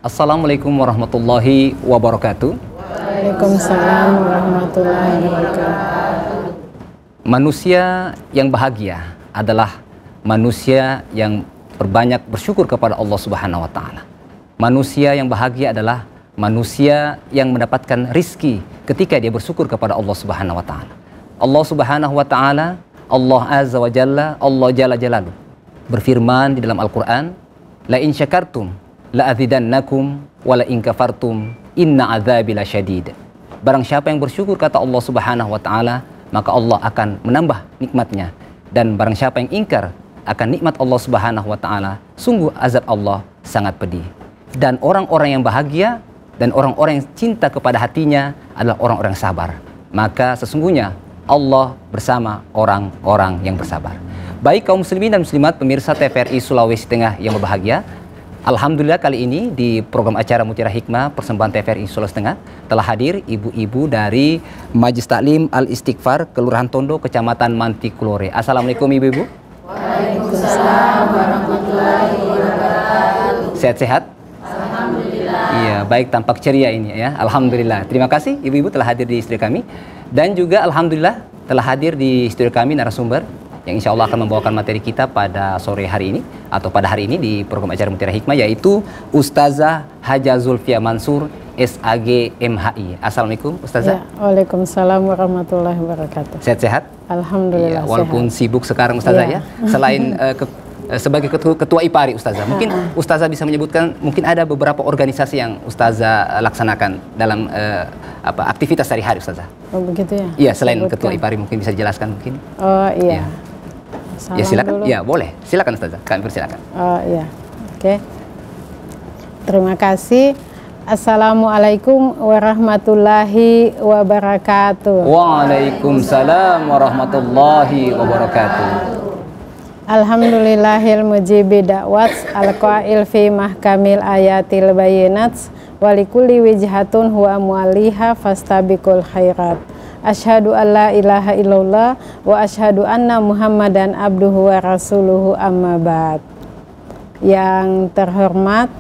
Assalamualaikum warahmatullahi wabarakatuh. Waalaikumsalam warahmatullahi wabarakatuh. Manusia yang bahagia adalah manusia yang berbanyak bersyukur kepada Allah Subhanahu wa taala. Manusia yang bahagia adalah manusia yang mendapatkan rizki ketika dia bersyukur kepada Allah Subhanahu wa taala. Allah Subhanahu wa taala, Allah Azza wa Jalla, Allah Jalla Jalaluh berfirman di dalam Al-Qur'an, la in syakartum la azidannakum wa la in kafartum inna adzabi lasyadid. Barang siapa yang bersyukur kata Allah Subhanahu wa taala, maka Allah akan menambah nikmatnya, dan barang siapa yang ingkar akan nikmat Allah Subhanahu wa taala, sungguh azab Allah sangat pedih. Dan orang-orang yang bahagia dan orang-orang yang cinta kepada hatinya adalah orang-orang yang sabar. Maka sesungguhnya Allah bersama orang-orang yang bersabar. Baik kaum muslimin dan muslimat pemirsa TVRI Sulawesi Tengah yang berbahagia, alhamdulillah kali ini di program acara Mutiara Hikmah persembahan TVRI Sulawesi Tengah telah hadir ibu-ibu dari Majelis Taklim Al-Istighfar Kelurahan Tondo, Kecamatan Mantikulore. Assalamualaikum ibu-ibu. Waalaikumsalam warahmatullahi wabarakatuh. Sehat-sehat? Alhamdulillah. Iya, baik, tampak ceria ini ya. Alhamdulillah. Terima kasih ibu-ibu telah hadir di studio kami, dan juga alhamdulillah telah hadir di studio kami narasumber yang insya Allah akan membawakan materi kita pada sore hari ini atau pada hari ini di program acara Mutiara Hikmah, yaitu Ustazah Haja Zulfia Mansur, SAG MHI. Assalamualaikum Ustazah. Ya, waalaikumsalam warahmatullahi wabarakatuh. Sehat-sehat? Alhamdulillah. Iya, walaupun sehat. sibuk sekarang Ustazah Ya. ya. Selain sebagai ketua IPARI Ustazah, mungkin Ustazah bisa menyebutkan mungkin ada beberapa organisasi yang Ustazah laksanakan dalam aktivitas sehari-hari Ustazah. Oh begitu ya? Iya, selain Sebutkan. ketua IPARI mungkin bisa dijelaskan mungkin. Oh iya. Ya. Salam Ya silakan. dulu. Ya boleh. Silakan Ustazah. Kami persilakan. Oh iya. Oke. Terima kasih. Assalamualaikum warahmatullahi wabarakatuh. Waalaikumsalam warahmatullahi wabarakatuh. Alhamdulillahil mujibi da'wat al-qail fi mahkamil ayatil bayinat walikulli wijhatun huwa mu'aliha fastabiqul khairat. Asyhadu an la ilaha illallah wa asyhadu anna Muhammadan abduhu wa rasuluhu amma ba'd. Yang terhormat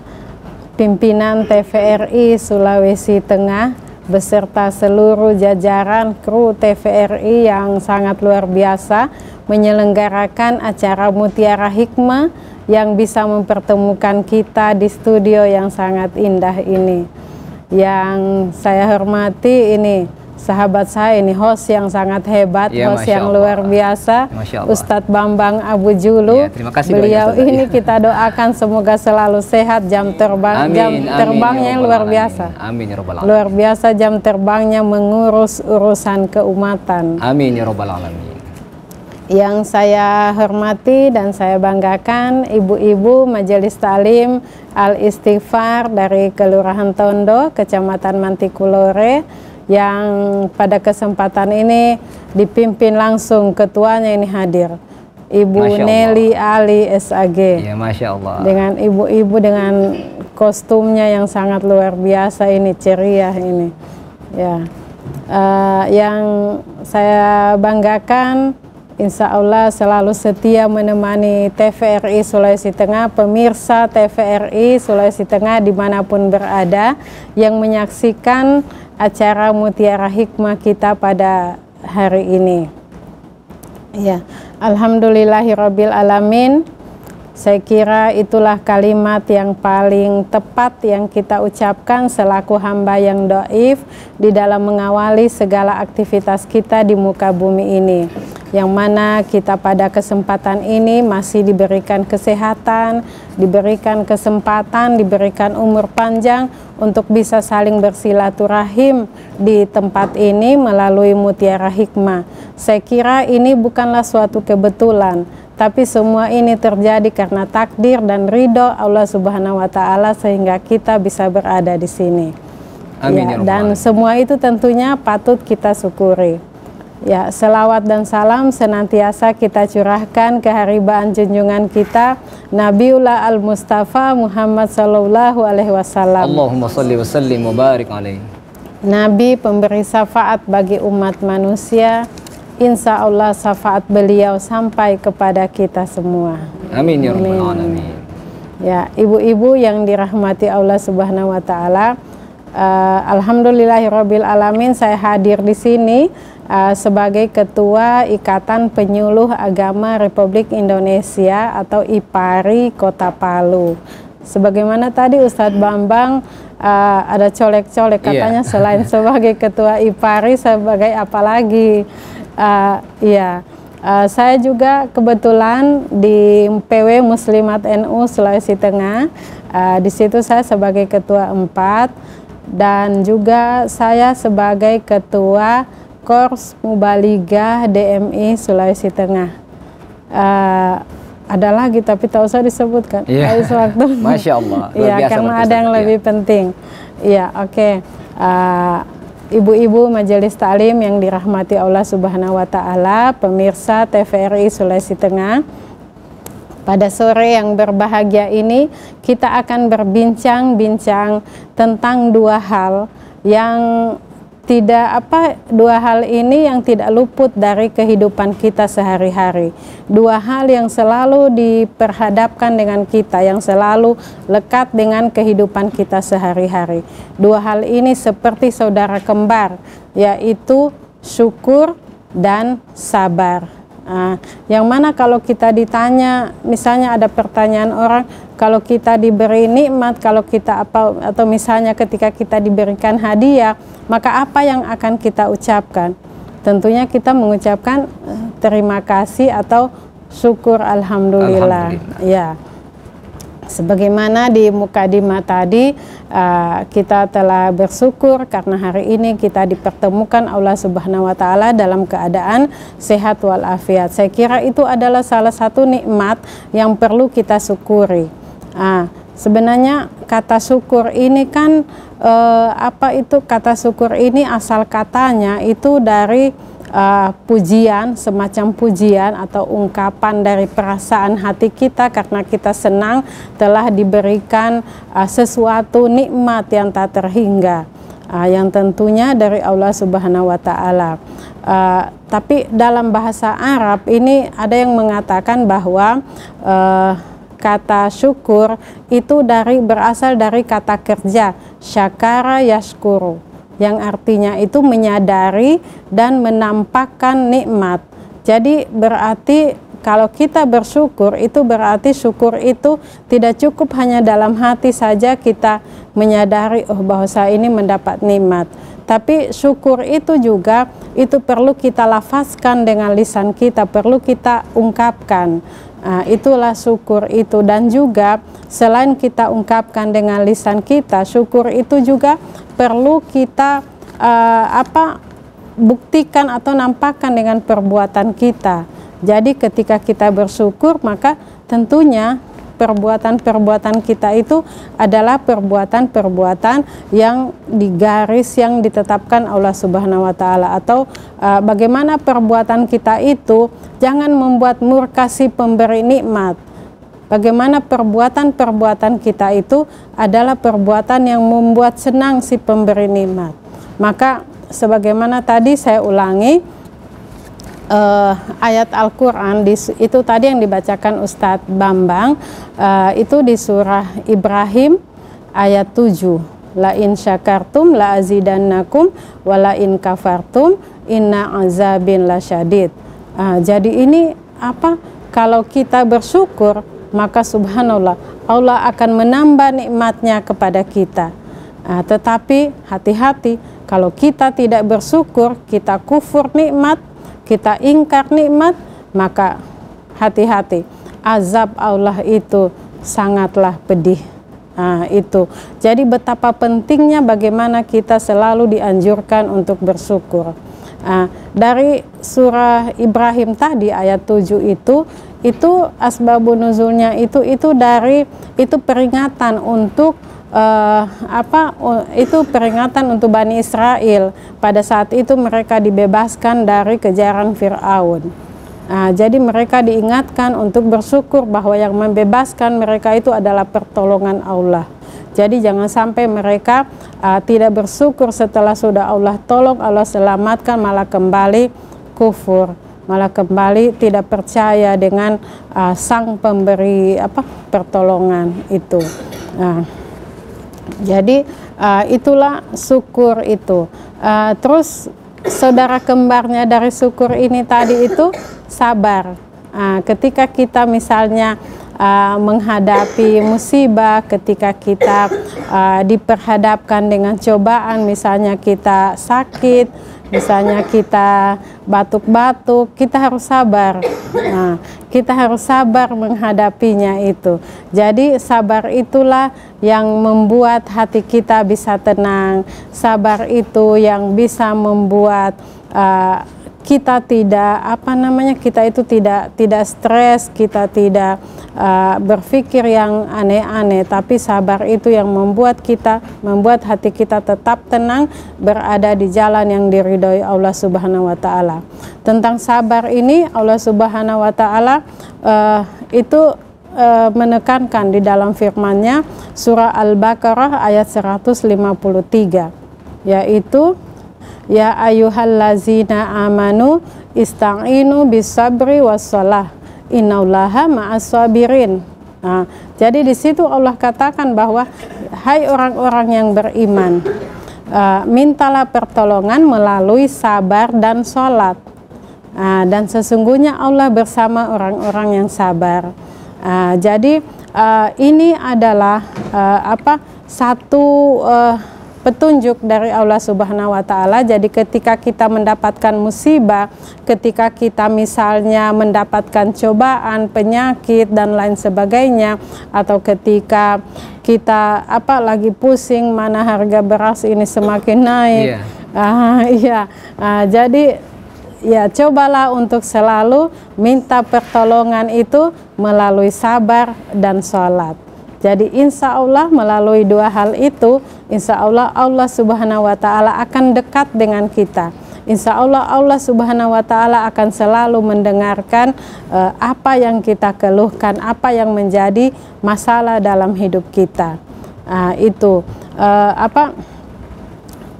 pimpinan TVRI Sulawesi Tengah beserta seluruh jajaran kru TVRI yang sangat luar biasa menyelenggarakan acara Mutiara Hikmah yang bisa mempertemukan kita di studio yang sangat indah ini. Yang saya hormati ini sahabat saya ini, host yang sangat hebat, Ya, host Masya yang Allah. luar biasa, Masya Allah. Ustadz Bambang Abu Julu. Ya, terima kasih Beliau banyak, Ustazah. ini Ya. kita doakan semoga selalu sehat, jam terbang Amin, jam amin, terbangnya ya luar Rabbal biasa. alamin. Amin ya Rabbal alamin. Luar biasa jam terbangnya mengurus urusan keumatan. Amin ya Rabbal alamin. Yang saya hormati dan saya banggakan ibu-ibu Majelis Taklim Al-Istighfar dari Kelurahan Tondo, Kecamatan Mantikulore, yang pada kesempatan ini dipimpin langsung ketuanya ini hadir, Ibu Masya Allah. Nelly Ali SAG. Ya Masya Allah. Dengan ibu-ibu dengan kostumnya yang sangat luar biasa ini, ceria ini. Ya, yang saya banggakan, insya Allah selalu setia menemani TVRI Sulawesi Tengah, pemirsa TVRI Sulawesi Tengah dimanapun berada yang menyaksikan acara Mutiara Hikmah kita pada hari ini. Ya, alhamdulillahirabbil alamin. Saya kira itulah kalimat yang paling tepat yang kita ucapkan selaku hamba yang dhaif di dalam mengawali segala aktivitas kita di muka bumi ini, yang mana kita pada kesempatan ini masih diberikan kesehatan, diberikan kesempatan, diberikan umur panjang untuk bisa saling bersilaturahim di tempat ini melalui Mutiara Hikmah. Saya kira ini bukanlah suatu kebetulan, tapi semua ini terjadi karena takdir dan ridho Allah Subhanahu wa Ta'ala, sehingga kita bisa berada di sini. Amin Ya, ya Rabbal dan alamin. semua itu tentunya patut kita syukuri. Ya, selawat dan salam senantiasa kita curahkan ke haribaan junjungan kita Nabiullah Al-Mustafa Muhammad Sallallahu Alaihi Wasallam. Allahumma salli wa sallim wa barik alaihi. Nabi pemberi syafaat bagi umat manusia. Insya Allah syafaat beliau sampai kepada kita semua. Amin ya Rabbal Amin. alamin. Ya, ibu-ibu yang dirahmati Allah Subhanahu wa taala, alhamdulillahirabbil alamin, saya hadir di sini sebagai Ketua Ikatan Penyuluh Agama Republik Indonesia atau IPARI Kota Palu. Sebagaimana tadi Ustadz Bambang ada colek-colek katanya, selain sebagai Ketua IPARI sebagai apa lagi? Saya juga kebetulan di PW Muslimat NU Sulawesi Tengah. Di situ saya sebagai Ketua 4 dan juga saya sebagai Ketua Korps Mubaligah DMI Sulawesi Tengah. Ada lagi tapi tak usah disebutkan. Waktu. Masya Allah. Iya, karena ada yang lebih penting. Iya, oke. Ibu-ibu Majelis Taklim yang dirahmati Allah Subhanahu wa taala, pemirsa TVRI Sulawesi Tengah. Pada sore yang berbahagia ini kita akan berbincang-bincang tentang dua hal yang dua hal ini yang tidak luput dari kehidupan kita sehari-hari. Dua hal yang selalu diperhadapkan dengan kita, yang selalu lekat dengan kehidupan kita sehari-hari. Dua hal ini seperti saudara kembar, yaitu syukur dan sabar. Yang mana kalau kita ditanya, misalnya ada pertanyaan orang, kalau kita diberi nikmat, kalau kita atau misalnya ketika kita diberikan hadiah, maka apa yang akan kita ucapkan? Tentunya kita mengucapkan terima kasih atau syukur alhamdulillah. Ya. Sebagaimana di mukadimah tadi, kita telah bersyukur karena hari ini kita dipertemukan Allah Subhanahu wa taala dalam keadaan sehat walafiat. Saya kira itu adalah salah satu nikmat yang perlu kita syukuri. Sebenarnya kata syukur ini kan kata syukur ini asal katanya itu dari pujian, semacam pujian atau ungkapan dari perasaan hati kita karena kita senang telah diberikan sesuatu nikmat yang tak terhingga, yang tentunya dari Allah Subhanahu wa taala. Tapi dalam bahasa Arab ini ada yang mengatakan bahwa kata syukur itu berasal dari kata kerja syakara yashkuru, yang artinya itu menyadari dan menampakkan nikmat. Jadi berarti kalau kita bersyukur, itu berarti syukur itu tidak cukup hanya dalam hati saja kita menyadari bahwa saya ini mendapat nikmat. Tapi syukur itu juga itu perlu kita lafazkan dengan lisan kita, perlu kita ungkapkan. Itulah syukur itu. Dan juga selain kita ungkapkan dengan lisan kita, syukur itu juga perlu kita buktikan atau nampakkan dengan perbuatan kita. Jadi ketika kita bersyukur, maka tentunya perbuatan-perbuatan kita itu adalah perbuatan-perbuatan yang digaris, yang ditetapkan Allah Subhanahu wa taala, atau bagaimana perbuatan kita itu jangan membuat murka si pemberi nikmat. Bagaimana perbuatan-perbuatan kita itu adalah perbuatan yang membuat senang si pemberi nikmat. Maka sebagaimana tadi saya ulangi, ayat Al-Quran itu tadi yang dibacakan Ustadz Bambang, itu di surah Ibrahim ayat 7. La in syakartum la azidannakum wa la in kafartum inna azabin lasyadid. Jadi ini kalau kita bersyukur, maka subhanallah Allah akan menambah nikmatnya kepada kita. Tetapi hati-hati, kalau kita tidak bersyukur, kita kufur nikmat, kita ingkar nikmat, maka hati-hati, azab Allah itu sangatlah pedih. Itu. Jadi betapa pentingnya bagaimana kita selalu dianjurkan untuk bersyukur. Dari surah Ibrahim tadi ayat 7 itu asbabun nuzulnya itu peringatan untuk itu peringatan untuk Bani Israel pada saat itu mereka dibebaskan dari kejaran Fir'aun. Jadi mereka diingatkan untuk bersyukur bahwa yang membebaskan mereka itu adalah pertolongan Allah. Jadi jangan sampai mereka tidak bersyukur setelah sudah Allah tolong, Allah selamatkan, malah kembali kufur. malah kembali tidak percaya dengan sang pemberi pertolongan itu. Jadi itulah syukur itu. Terus saudara kembarnya dari syukur ini tadi itu sabar. Ketika kita misalnya menghadapi musibah, ketika kita diperhadapkan dengan cobaan, misalnya kita sakit, misalnya kita batuk-batuk, kita harus sabar. Kita harus sabar menghadapinya itu. Jadi sabar itulah yang membuat hati kita bisa tenang. Sabar itu yang bisa membuat kita tidak kita itu tidak stres, kita tidak berpikir yang aneh-aneh, tapi sabar itu yang membuat hati kita tetap tenang, berada di jalan yang diridhoi Allah Subhanahu wa taala. Tentang sabar ini Allah Subhanahu wa taala itu menekankan di dalam firman-Nya surah Al-Baqarah ayat 153, yaitu ya ayyuhallazina amanu ista'inu bisabri wassalah innallaha ma'as-sabirin. Jadi di situ Allah katakan bahwa hai orang-orang yang beriman, mintalah pertolongan melalui sabar dan sholat. Dan sesungguhnya Allah bersama orang-orang yang sabar. Jadi ini adalah satu petunjuk dari Allah Subhanahu wa taala. Jadi ketika kita mendapatkan musibah, ketika kita misalnya mendapatkan cobaan, penyakit dan lain sebagainya, atau ketika kita lagi pusing mana harga beras ini semakin naik. Jadi ya cobalah untuk selalu minta pertolongan itu melalui sabar dan sholat. Jadi insya Allah melalui dua hal itu, insya Allah Allah Subhanahu wa taala akan dekat dengan kita. Insya Allah Allah Subhanahu wa taala akan selalu mendengarkan apa yang kita keluhkan, apa yang menjadi masalah dalam hidup kita.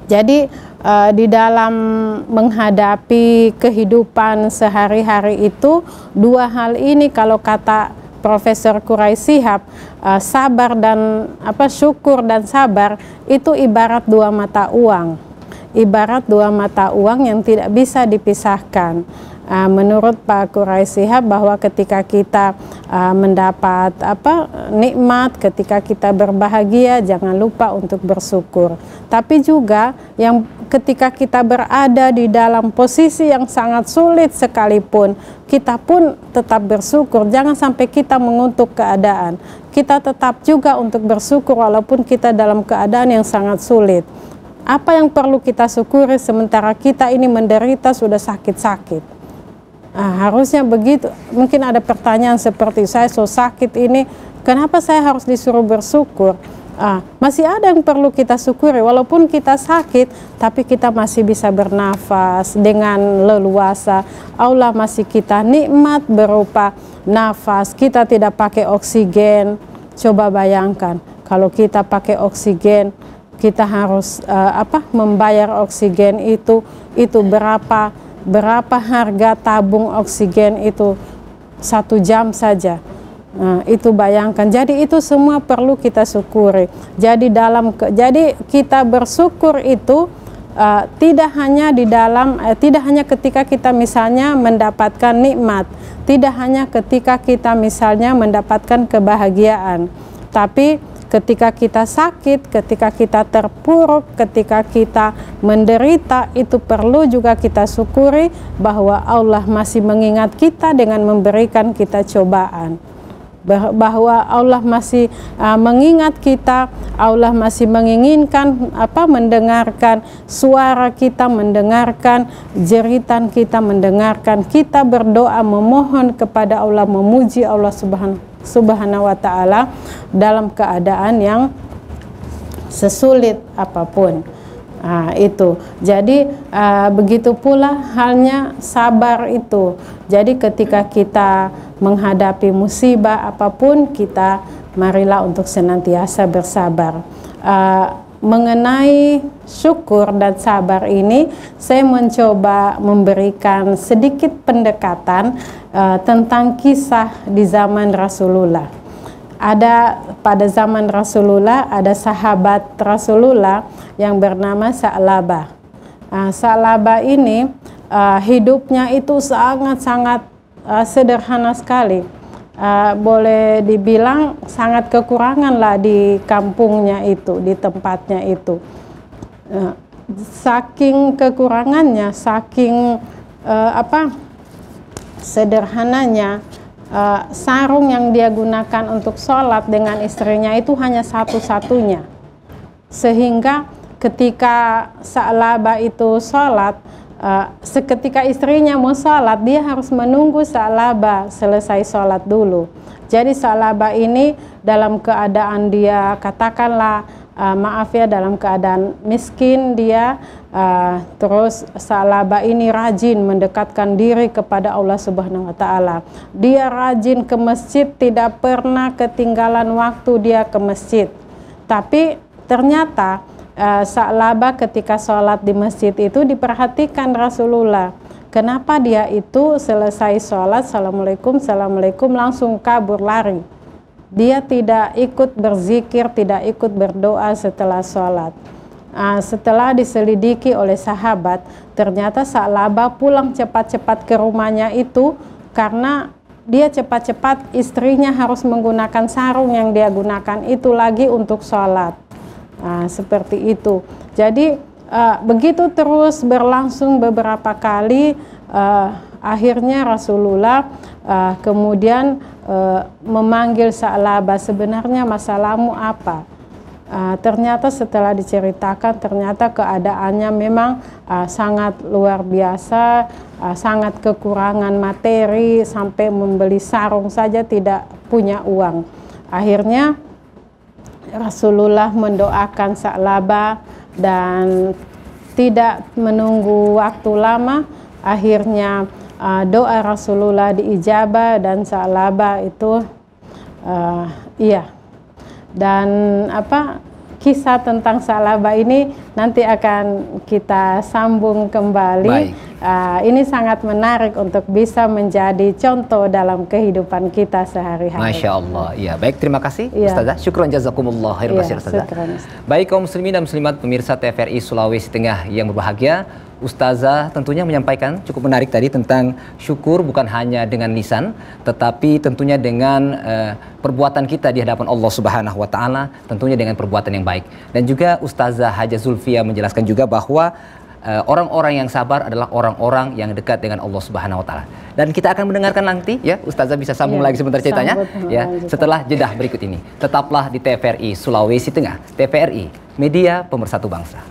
Jadi di dalam menghadapi kehidupan sehari-hari itu, dua hal ini kalau kata Profesor Quraisy Shihab, sabar dan syukur dan sabar itu ibarat dua mata uang. Ibarat dua mata uang yang tidak bisa dipisahkan. Menurut Pak Quraisy Shihab bahwa ketika kita mendapat nikmat, ketika kita berbahagia, jangan lupa untuk bersyukur. Tapi juga yang ketika kita berada di dalam posisi yang sangat sulit sekalipun, kita pun tetap bersyukur. Jangan sampai kita mengutuk keadaan. Kita tetap juga untuk bersyukur walaupun kita dalam keadaan yang sangat sulit. Apa yang perlu kita syukuri sementara kita ini menderita sudah sakit-sakit? Harusnya begitu. Mungkin ada pertanyaan seperti, saya so sakit ini, kenapa saya harus disuruh bersyukur? Masih ada yang perlu kita syukuri, walaupun kita sakit, tapi kita masih bisa bernafas dengan leluasa. Allah masih kita nikmat berupa nafas. Kita tidak pakai oksigen. Coba bayangkan, kalau kita pakai oksigen, kita harus membayar oksigen itu berapa harga tabung oksigen itu 1 jam saja. Itu bayangkan. Jadi itu semua perlu kita syukuri. Jadi jadi kita bersyukur itu tidak hanya ketika kita misalnya mendapatkan nikmat, tidak hanya ketika kita misalnya mendapatkan kebahagiaan, tapi ketika kita sakit, ketika kita terpuruk, ketika kita menderita, itu perlu juga kita syukuri bahwa Allah masih mengingat kita dengan memberikan kita cobaan. Bahwa Allah masih mengingat kita, Allah masih menginginkan mendengarkan suara kita, mendengarkan jeritan kita, mendengarkan kita berdoa, memohon kepada Allah, memuji Allah Subhanahu wa taala dalam keadaan yang sesulit apapun. Itu. Jadi begitu pula halnya sabar itu. Jadi ketika kita menghadapi musibah apapun, kita marilah untuk senantiasa bersabar. mengenai syukur dan sabar ini, saya mencoba memberikan sedikit pendekatan tentang kisah di zaman Rasulullah. Ada pada zaman Rasulullah, ada sahabat Rasulullah yang bernama Sa'labah. Sa'labah ini hidupnya itu sangat-sangat sederhana sekali. Boleh dibilang sangat kekurangan lah di kampungnya itu, di tempatnya itu. Saking kekurangannya, saking sederhananya, sarung yang dia gunakan untuk sholat dengan istrinya itu hanya satu-satunya. Sehingga ketika Sa'labah itu sholat, seketika istrinya mau sholat, dia harus menunggu Sa'labah selesai sholat dulu. Jadi Sa'labah ini dalam keadaan dia, katakanlah maaf ya, dalam keadaan miskin dia, terus Sa'labah ini rajin mendekatkan diri kepada Allah Subhanahu wa Ta'ala. Dia rajin ke masjid, tidak pernah ketinggalan waktu dia ke masjid. Tapi ternyata Sa'labah ketika sholat di masjid itu diperhatikan Rasulullah. Kenapa dia itu selesai sholat, Assalamualaikum, Assalamualaikum, langsung kabur lari. Dia tidak ikut berzikir, tidak ikut berdoa setelah sholat. Setelah diselidiki oleh sahabat, ternyata Sa'labah pulang cepat-cepat ke rumahnya itu karena dia cepat-cepat, istrinya harus menggunakan sarung yang dia gunakan itu lagi untuk sholat. Seperti itu. Jadi begitu terus berlangsung beberapa kali, akhirnya Rasulullah kemudian memanggil Sa'labah, sebenarnya masalahmu apa? Ternyata setelah diceritakan, ternyata keadaannya memang sangat luar biasa, sangat kekurangan materi, sampai membeli sarung saja tidak punya uang. Akhirnya Rasulullah mendoakan Sa'labah dan tidak menunggu waktu lama, akhirnya doa Rasulullah diijabah dan Sa'labah itu dan kisah tentang Sa'labah ini nanti akan kita sambung kembali. Ini sangat menarik untuk bisa menjadi contoh dalam kehidupan kita sehari-hari. Masya Allah. Ya, baik, terima kasih Ustazah. Syukran jazakumullah khairan katsir Ustazah. Baik kaum muslimin dan muslimat pemirsa TVRI Sulawesi Tengah yang berbahagia, Ustazah tentunya menyampaikan cukup menarik tadi tentang syukur bukan hanya dengan lisan, tetapi tentunya dengan perbuatan kita di hadapan Allah Subhanahu wa Ta'ala, tentunya dengan perbuatan yang baik. Dan juga Ustazah Haja Zulfia menjelaskan juga bahwa orang-orang yang sabar adalah orang-orang yang dekat dengan Allah Subhanahu wa Ta'ala. Dan kita akan mendengarkan nanti ya, Ustazah bisa sambung lagi sebentar ceritanya ya, setelah jedah berikut ini. Tetaplah di TVRI Sulawesi Tengah. TVRI, media pemersatu bangsa.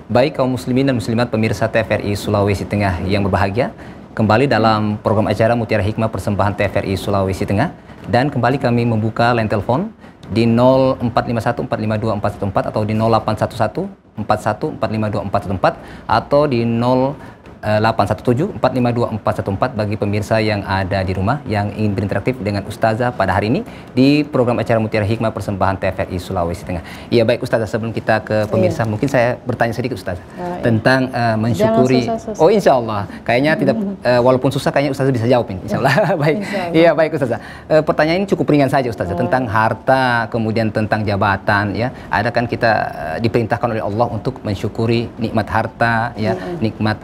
Baik kaum muslimin dan muslimat pemirsa TVRI Sulawesi Tengah yang berbahagia, kembali dalam program acara Mutiara Hikmah persembahan TVRI Sulawesi Tengah, dan kembali kami membuka line telepon di 0451 452 414 atau di 0811 41 452 414 atau di 0817 452 414 bagi pemirsa yang ada di rumah yang ingin berinteraktif dengan Ustazah pada hari ini di program acara Mutiara Hikmah persembahan TVRI Sulawesi Tengah. Iya baik Ustazah, sebelum kita ke pemirsa mungkin saya bertanya sedikit Ustazah tentang mensyukuri. Susah-susah. Oh insya Allah, kayaknya tidak walaupun susah kayaknya Ustazah bisa jawab ini insya Allah. Baik. Iya baik Ustazah. Pertanyaan ini cukup ringan saja Ustazah, tentang harta, kemudian tentang jabatan ya. Ada kan kita diperintahkan oleh Allah untuk mensyukuri nikmat harta ya, nikmat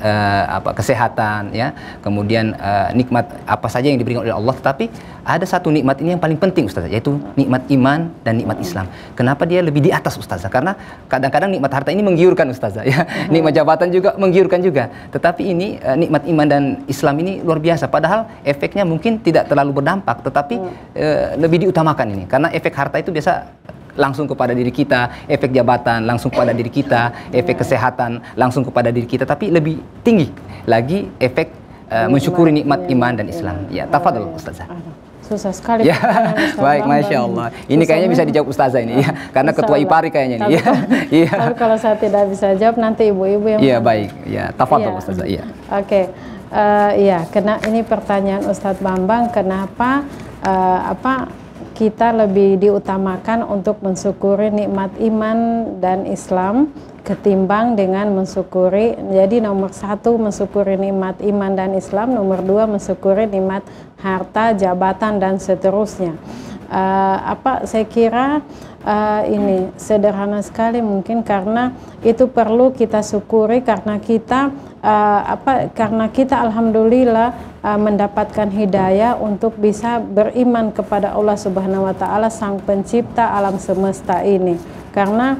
kesehatan ya, kemudian nikmat apa saja yang diberikan oleh Allah, tetapi ada satu nikmat ini yang paling penting Ustazah, yaitu nikmat iman dan nikmat Islam. Kenapa dia lebih di atas Ustazah? Karena kadang-kadang nikmat harta ini menggiurkan Ustazah ya, nikmat jabatan juga menggiurkan juga, tetapi ini nikmat iman dan Islam ini luar biasa, padahal efeknya mungkin tidak terlalu berdampak, tetapi lebih diutamakan ini, karena efek harta itu biasa langsung kepada diri kita, efek jabatan langsung kepada diri kita, efek kesehatan langsung kepada diri kita, tapi lebih tinggi lagi efek mensyukuri nikmat iman dan Islam. Ya, tafadhol Ustazah. susah sekali. Ya, baik, Masya Allah. Ini kayaknya bisa dijawab Ustazah ini, ya, karena ketua IPARI kayaknya ini. Iya. Tapi kalau saya tidak bisa jawab, nanti ibu-ibu yang. Iya, baik. Ya, tafadhol Ustazah. Iya. Oke. Iya, ini pertanyaan Ustadz Bambang, kenapa kita lebih diutamakan untuk mensyukuri nikmat iman dan Islam ketimbang dengan mensyukuri, jadi nomor 1 mensyukuri nikmat iman dan Islam, nomor 2 mensyukuri nikmat harta, jabatan dan seterusnya. Saya kira ini sederhana sekali, mungkin karena itu perlu kita syukuri karena kita alhamdulillah mendapatkan hidayah untuk bisa beriman kepada Allah Subhanahu wa taala, Sang Pencipta alam semesta ini. Karena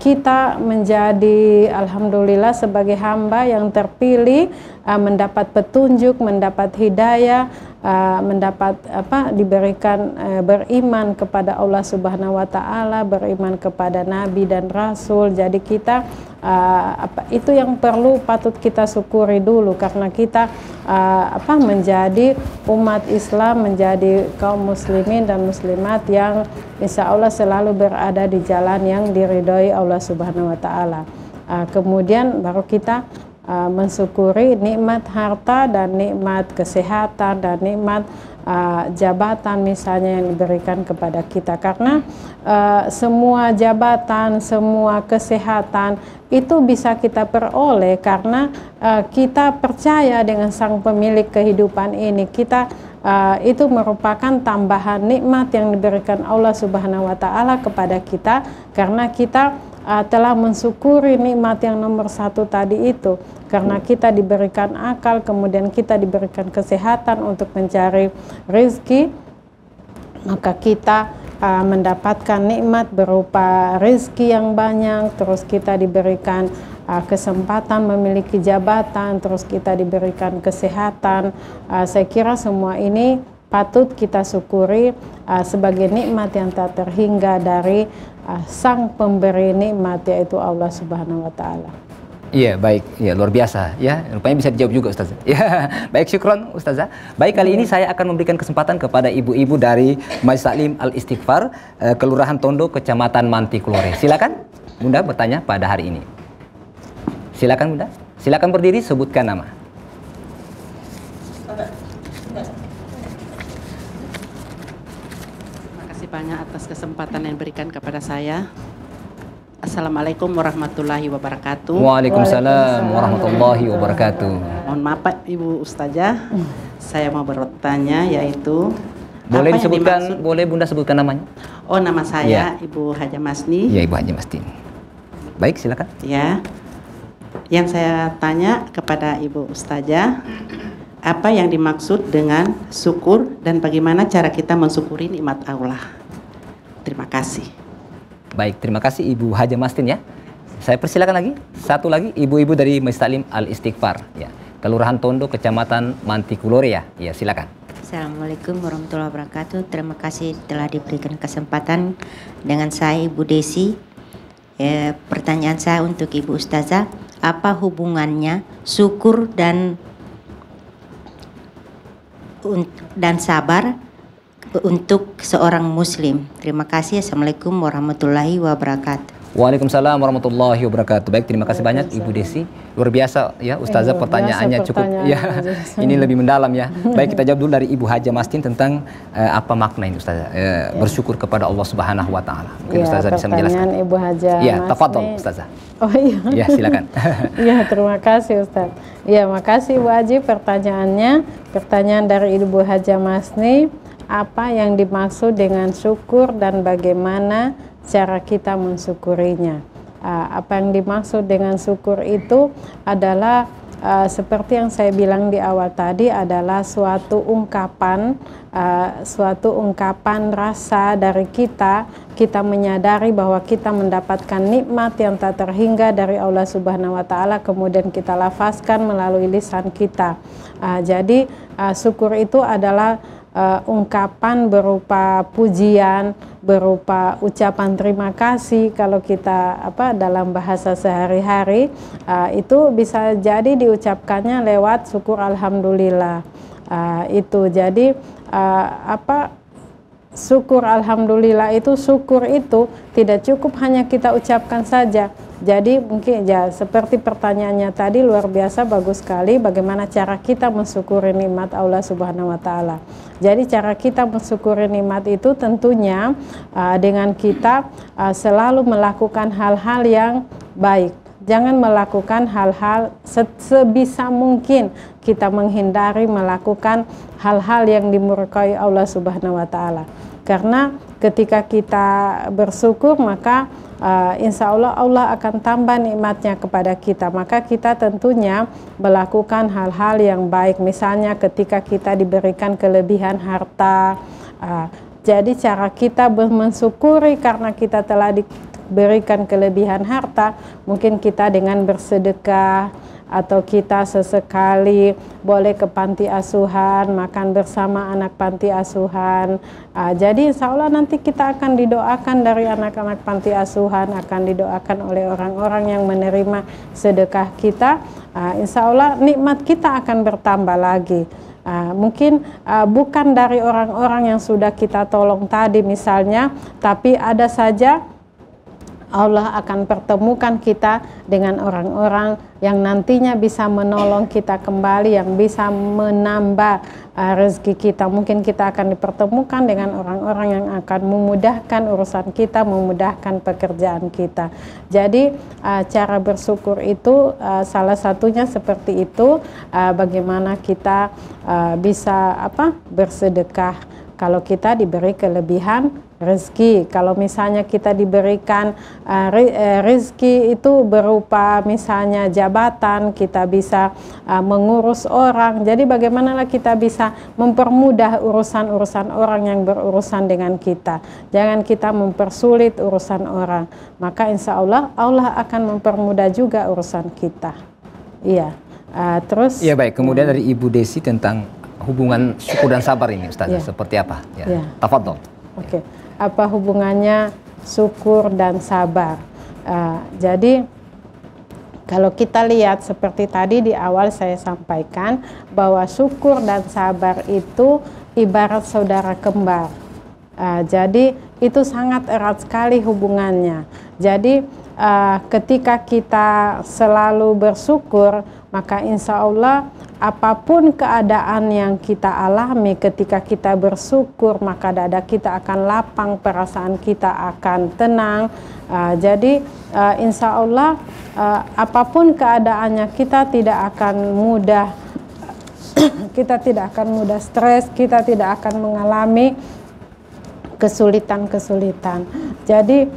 kita menjadi alhamdulillah sebagai hamba yang terpilih, mendapat petunjuk, mendapat hidayah, mendapat diberikan beriman kepada Allah Subhanahu wa taala, beriman kepada nabi dan rasul. Jadi kita itu yang patut kita syukuri dulu, karena kita menjadi umat Islam, menjadi kaum muslimin dan muslimat yang insya Allah selalu berada di jalan yang diridhoi Allah Subhanahu wa taala. Kemudian baru kita mensyukuri nikmat harta dan nikmat kesehatan dan nikmat jabatan misalnya yang diberikan kepada kita, karena semua jabatan, semua kesehatan itu bisa kita peroleh karena kita percaya dengan Sang Pemilik kehidupan ini. Kita itu merupakan tambahan nikmat yang diberikan Allah Subhanahu wa taala kepada kita, karena kita telah mensyukuri nikmat yang nomor 1 tadi itu, karena kita diberikan akal, kemudian kita diberikan kesehatan untuk mencari rezeki, maka kita mendapatkan nikmat berupa rezeki yang banyak, terus kita diberikan kesempatan memiliki jabatan, terus kita diberikan kesehatan. Saya kira semua ini patut kita syukuri sebagai nikmat yang tak terhingga dari Sang Pemberi nikmat, yaitu Allah Subhanahu wa taala. Iya, baik. Ya, luar biasa ya. Rupanya bisa dijawab juga Ustazah. Ya, baik, syukron Ustazah. Baik, kali ini saya akan memberikan kesempatan kepada ibu-ibu dari Majelis Taklim Al-Istighfar, Kelurahan Tondo, Kecamatan Mantikulore. Silakan Bunda bertanya pada hari ini. Silakan Bunda. Silakan berdiri, sebutkan nama. Banyak atas kesempatan yang diberikan kepada saya. Assalamualaikum warahmatullahi wabarakatuh. Waalaikumsalam warahmatullahi wabarakatuh. Mohon maaf Pak Ibu Ustazah, saya mau bertanya, yaitu boleh disebutkan, boleh Bunda sebutkan namanya? Oh, nama saya Ibu Haja Masni. Ya, Ibu Haja Masni. Baik, silakan. Ya, yang saya tanya kepada Ibu Ustazah, apa yang dimaksud dengan syukur dan bagaimana cara kita mensyukuri nikmat Allah? Terima kasih. Baik, terima kasih Ibu Haja Mastin ya. Saya persilakan lagi, satu lagi ibu-ibu dari Majelis Taklim Al-Istighfar ya, Kelurahan Tondo, Kecamatan Mantikulore ya. Ya, silakan. Assalamualaikum warahmatullahi wabarakatuh. Terima kasih telah diberikan kesempatan dengan saya Ibu Desi. Pertanyaan saya untuk Ibu Ustazah, apa hubungannya syukur dan sabar untuk seorang muslim? Terima kasih. Assalamualaikum warahmatullahi wabarakatuh. Waalaikumsalam warahmatullahi wabarakatuh. Baik, terima kasih banyak Ibu Desi. Luar biasa ya Ustazah, pertanyaannya cukup ya. Ini lebih mendalam ya. Baik, kita jawab dulu dari Ibu Haja Mastin tentang apa makna ini Ustazah, bersyukur kepada Allah Subhanahu wa taala. Mungkin Ustazah bisa menjelaskan. Ibu Haja ya, tafadhol Ustazah. Oh iya. Ya, silakan. Ya, terima kasih Ustaz. Ya, makasih Bu Haji pertanyaannya. Pertanyaan dari Ibu Haja Masni, apa yang dimaksud dengan syukur dan bagaimana cara kita mensyukurinya. Apa yang dimaksud dengan syukur itu adalah seperti yang saya bilang di awal tadi, adalah suatu ungkapan rasa dari kita menyadari bahwa kita mendapatkan nikmat yang tak terhingga dari Allah Subhanahu wa taala, kemudian kita lafazkan melalui lisan kita. Jadi syukur itu adalah ungkapan berupa pujian, berupa ucapan terima kasih. Kalau kita dalam bahasa sehari-hari itu bisa jadi diucapkannya lewat syukur alhamdulillah, Itu jadi syukur alhamdulillah itu, syukur itu tidak cukup hanya kita ucapkan saja. Jadi mungkin ya seperti pertanyaannya tadi luar biasa bagus sekali, bagaimana cara kita mensyukuri nikmat Allah Subhanahu wa taala. Jadi cara kita mensyukuri nikmat itu tentunya dengan kita selalu melakukan hal-hal yang baik. Jangan melakukan hal-hal sebisa mungkin kita menghindari melakukan hal-hal yang dimurkai Allah Subhanahu wa taala. Karena ketika kita bersyukur maka insya Allah Allah akan tambah nikmatnya kepada kita. Maka kita tentunya melakukan hal-hal yang baik. Misalnya ketika kita diberikan kelebihan harta, jadi cara kita mensyukuri karena kita telah diberikan kelebihan harta, mungkin kita dengan bersedekah, atau kita sesekali boleh ke panti asuhan, makan bersama anak panti asuhan. Jadi insya Allah nanti kita akan didoakan dari anak-anak panti asuhan, akan didoakan oleh orang-orang yang menerima sedekah kita. Insya Allah nikmat kita akan bertambah lagi. Mungkin bukan dari orang-orang yang sudah kita tolong tadi misalnya, tapi ada saja Allah akan pertemukan kita dengan orang-orang yang nantinya bisa menolong kita kembali, yang bisa menambah rezeki kita. Mungkin kita akan dipertemukan dengan orang-orang yang akan memudahkan urusan kita, memudahkan pekerjaan kita. Jadi cara bersyukur itu salah satunya seperti itu, bagaimana kita bisa bersedekah kalau kita diberi kelebihan rezeki. Kalau misalnya kita diberikan rezeki itu berupa misalnya jabatan, kita bisa mengurus orang. Jadi bagaimanalah kita bisa mempermudah urusan-urusan orang yang berurusan dengan kita. Jangan kita mempersulit urusan orang. Maka insya Allah Allah akan mempermudah juga urusan kita. Iya. Terus. Iya baik. Kemudian dari Ibu Desi tentang hubungan syukur dan sabar ini, Ustazah, seperti apa? Ya. Tafadhol. Oke. Apa hubungannya syukur dan sabar? Jadi kalau kita lihat seperti tadi di awal saya sampaikan bahwa syukur dan sabar itu ibarat saudara kembar. Jadi itu sangat erat sekali hubungannya. Jadi ketika kita selalu bersyukur, maka insya Allah apapun keadaan yang kita alami ketika kita bersyukur, maka dada kita akan lapang, perasaan kita akan tenang. Jadi insya Allah apapun keadaannya kita tidak akan mudah kita tidak akan mudah stres, kita tidak akan mengalami kesulitan-kesulitan. Jadi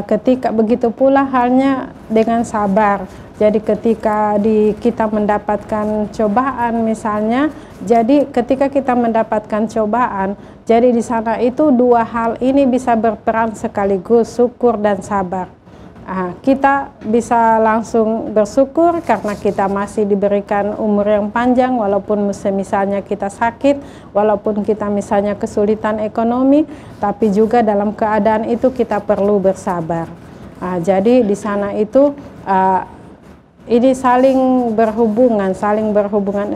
ketika begitu pula halnya dengan sabar. Jadi ketika kita mendapatkan cobaan misalnya, jadi ketika kita mendapatkan cobaan, jadi di sana itu dua hal ini bisa berperan sekaligus, syukur dan sabar. Kita bisa langsung bersyukur karena kita masih diberikan umur yang panjang, walaupun misalnya kita sakit, walaupun kita misalnya kesulitan ekonomi, tapi juga dalam keadaan itu kita perlu bersabar. Jadi di sana itu ini saling berhubungan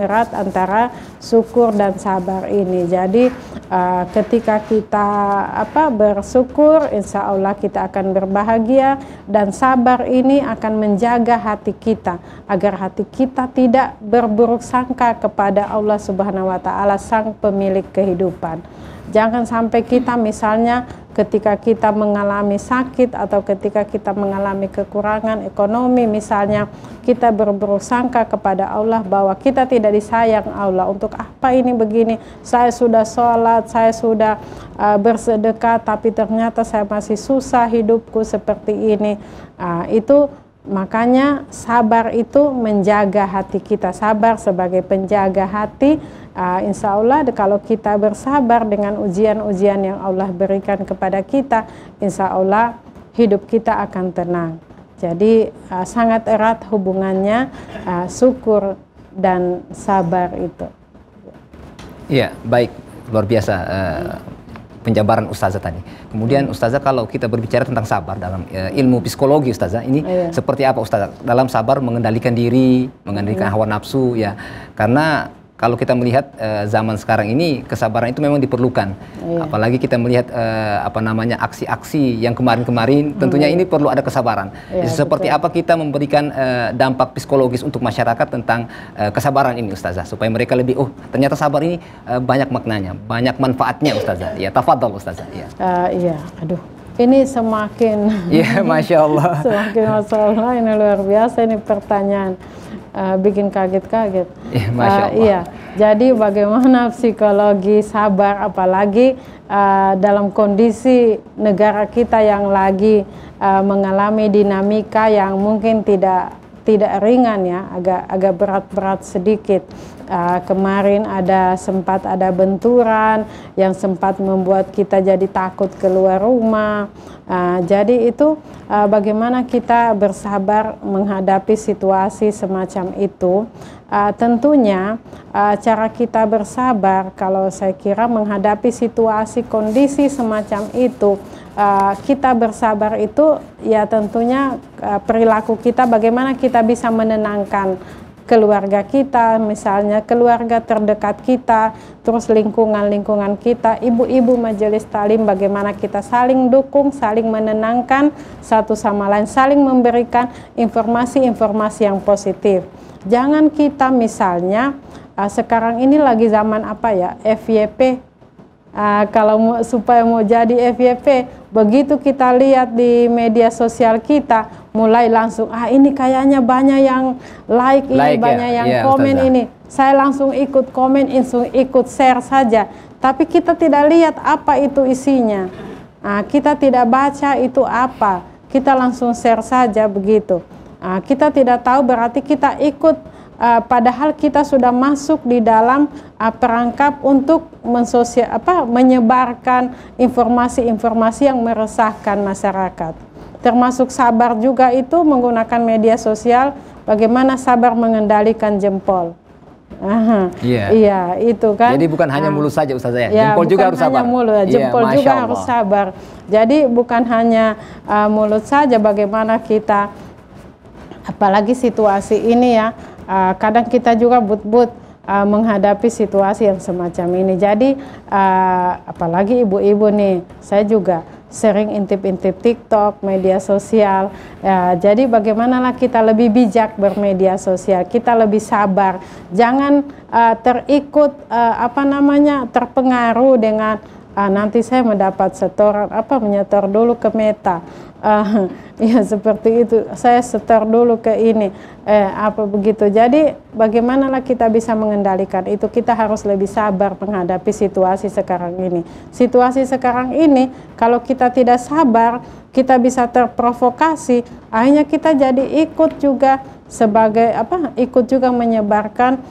erat antara syukur dan sabar ini. Jadi ketika kita bersyukur, insya Allah kita akan berbahagia, dan sabar ini akan menjaga hati kita agar hati kita tidak berburuk sangka kepada Allah Subhanahu wa taala, sang pemilik kehidupan. Jangan sampai kita misalnya ketika kita mengalami sakit atau ketika kita mengalami kekurangan ekonomi misalnya, kita berburuk sangka kepada Allah bahwa kita tidak disayang Allah. Untuk apa ini begini? Saya sudah sholat, saya sudah bersedekah, tapi ternyata saya masih susah hidupku seperti ini. Itu makanya sabar itu menjaga hati kita. Sabar sebagai penjaga hati. Insya Allah kalau kita bersabar dengan ujian-ujian yang Allah berikan kepada kita, insya Allah hidup kita akan tenang. Jadi sangat erat hubungannya syukur dan sabar itu. Iya, baik, luar biasa penjabaran Ustazah tadi. Kemudian Ustazah, kalau kita berbicara tentang sabar dalam ilmu psikologi, Ustazah, ini seperti apa Ustazah? Dalam sabar mengendalikan diri, mengendalikan hawa nafsu, ya. Karena kalau kita melihat zaman sekarang ini kesabaran itu memang diperlukan. Apalagi kita melihat aksi-aksi yang kemarin-kemarin, tentunya ini perlu ada kesabaran. Seperti apa kita memberikan dampak psikologis untuk masyarakat tentang kesabaran ini, Ustazah, supaya mereka lebih ternyata sabar ini banyak maknanya, banyak manfaatnya, Ustazah. Ya, tafadhol, Ustazah. Iya, aduh. Ini semakin Masya Allah. Semakin Masya Allah, ini luar biasa ini pertanyaan. Bikin kaget-kaget. Masya Allah. Iya, jadi bagaimana psikologi sabar, apalagi dalam kondisi negara kita yang lagi mengalami dinamika yang mungkin tidak ringan ya, agak berat-berat sedikit. Kemarin sempat ada benturan yang sempat membuat kita jadi takut keluar rumah. Jadi itu bagaimana kita bersabar menghadapi situasi semacam itu. Tentunya cara kita bersabar, kalau saya kira menghadapi situasi kondisi semacam itu, kita bersabar itu ya tentunya perilaku kita, bagaimana kita bisa menenangkan keluarga kita, misalnya keluarga terdekat kita, terus lingkungan kita, ibu-ibu majelis talim, bagaimana kita saling dukung, saling menenangkan satu sama lain, saling memberikan informasi-informasi yang positif. Jangan kita misalnya sekarang ini lagi zaman apa ya, FYP. Kalau supaya mau jadi FYP, begitu kita lihat di media sosial kita, mulai langsung ini kayaknya banyak yang like ini, banyak yang komen ini, saya langsung ikut komen, ikut share saja, tapi kita tidak lihat apa itu isinya. Kita tidak baca itu apa, kita langsung share saja begitu. Kita tidak tahu, berarti kita ikut, padahal kita sudah masuk di dalam perangkap untuk menyebarkan informasi-informasi yang meresahkan masyarakat. Termasuk sabar juga itu menggunakan media sosial, bagaimana sabar mengendalikan jempol. Iya, itu kan. Jadi bukan hanya mulut saja, Ustazah, jempol juga harus sabar. Mulut, jempol juga harus sabar. Jadi bukan hanya mulut saja, bagaimana kita, apalagi situasi ini ya, kadang kita juga menghadapi situasi yang semacam ini. Jadi apalagi ibu-ibu nih, saya juga sering intip-intip TikTok, media sosial. Jadi bagaimanalah kita lebih bijak bermedia sosial, kita lebih sabar, jangan terpengaruh dengan nanti saya mendapat setoran menyetor dulu ke Meta. Ya seperti itu, saya setor dulu ke ini, begitu. Jadi bagaimanalah kita bisa mengendalikan itu, kita harus lebih sabar menghadapi situasi sekarang ini. Situasi sekarang ini kalau kita tidak sabar, kita bisa terprovokasi, akhirnya kita jadi ikut juga ikut juga menyebarkan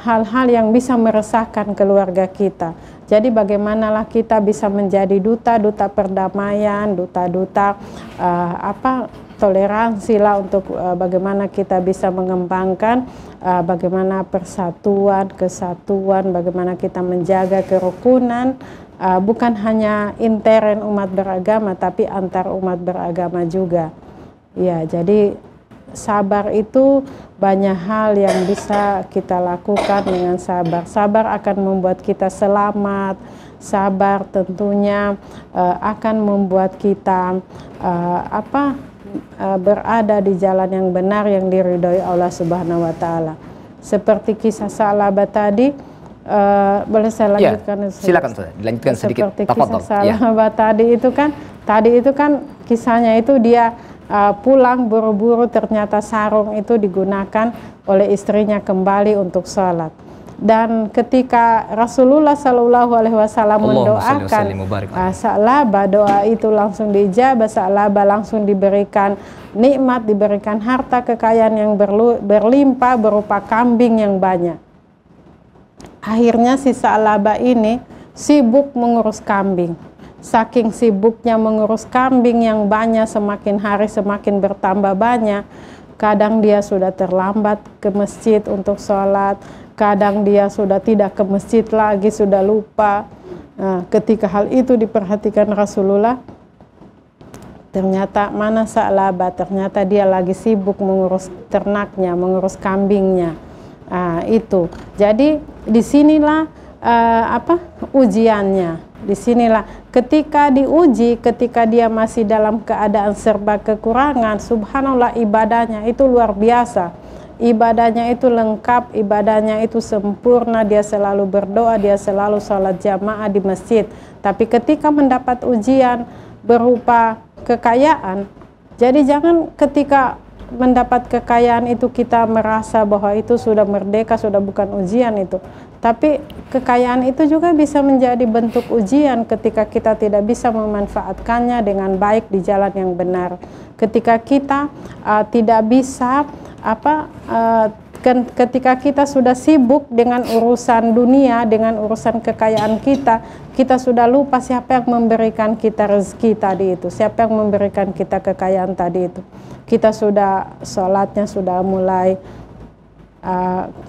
hal-hal yang bisa meresahkan keluarga kita. Jadi bagaimanalah kita bisa menjadi duta-duta perdamaian, duta-duta toleransi lah, untuk bagaimana kita bisa mengembangkan bagaimana persatuan, kesatuan, bagaimana kita menjaga kerukunan, bukan hanya intern umat beragama tapi antar umat beragama juga. Ya, jadi sabar itu banyak hal yang bisa kita lakukan dengan sabar. Sabar akan membuat kita selamat. Sabar tentunya akan membuat kita berada di jalan yang benar yang diridhoi Allah Subhanahu wa taala. Seperti kisah Sa'labah tadi, boleh saya lanjutkan? Silakan, dilanjutkan sedikit. Seperti kisah Sa'labah tadi itu kan kisahnya itu dia pulang buru-buru, ternyata sarung itu digunakan oleh istrinya kembali untuk sholat. Dan ketika Rasulullah Shallallahu Alaihi Wasallam mendoakan Sa'labah, doa itu langsung diijabah. Sa'labah langsung diberikan nikmat, diberikan harta kekayaan yang berlimpah berupa kambing yang banyak. Akhirnya si Sa'labah ini sibuk mengurus kambing. Saking sibuknya mengurus kambing yang banyak, semakin hari semakin bertambah banyak. Kadang dia sudah terlambat ke masjid untuk sholat, kadang dia sudah tidak ke masjid lagi, sudah lupa. Nah, ketika hal itu diperhatikan Rasulullah, ternyata mana Sa'labah, ternyata dia lagi sibuk mengurus ternaknya, mengurus kambingnya. Itu. Jadi disinilah ujiannya. Disinilah ketika diuji, ketika dia masih dalam keadaan serba kekurangan, subhanallah ibadahnya itu luar biasa. Ibadahnya itu lengkap, ibadahnya itu sempurna, dia selalu berdoa, dia selalu sholat jamaah di masjid. Tapi ketika mendapat ujian berupa kekayaan, jadi jangan ketika mendapat kekayaan itu kita merasa bahwa itu sudah merdeka, sudah bukan ujian itu. Tapi kekayaan itu juga bisa menjadi bentuk ujian ketika kita tidak bisa memanfaatkannya dengan baik di jalan yang benar. Ketika kita tidak bisa ketika kita sudah sibuk dengan urusan dunia, dengan urusan kekayaan kita, kita sudah lupa siapa yang memberikan kita rezeki tadi itu, siapa yang memberikan kita kekayaan tadi itu. Kita sudah sholatnya sudah mulai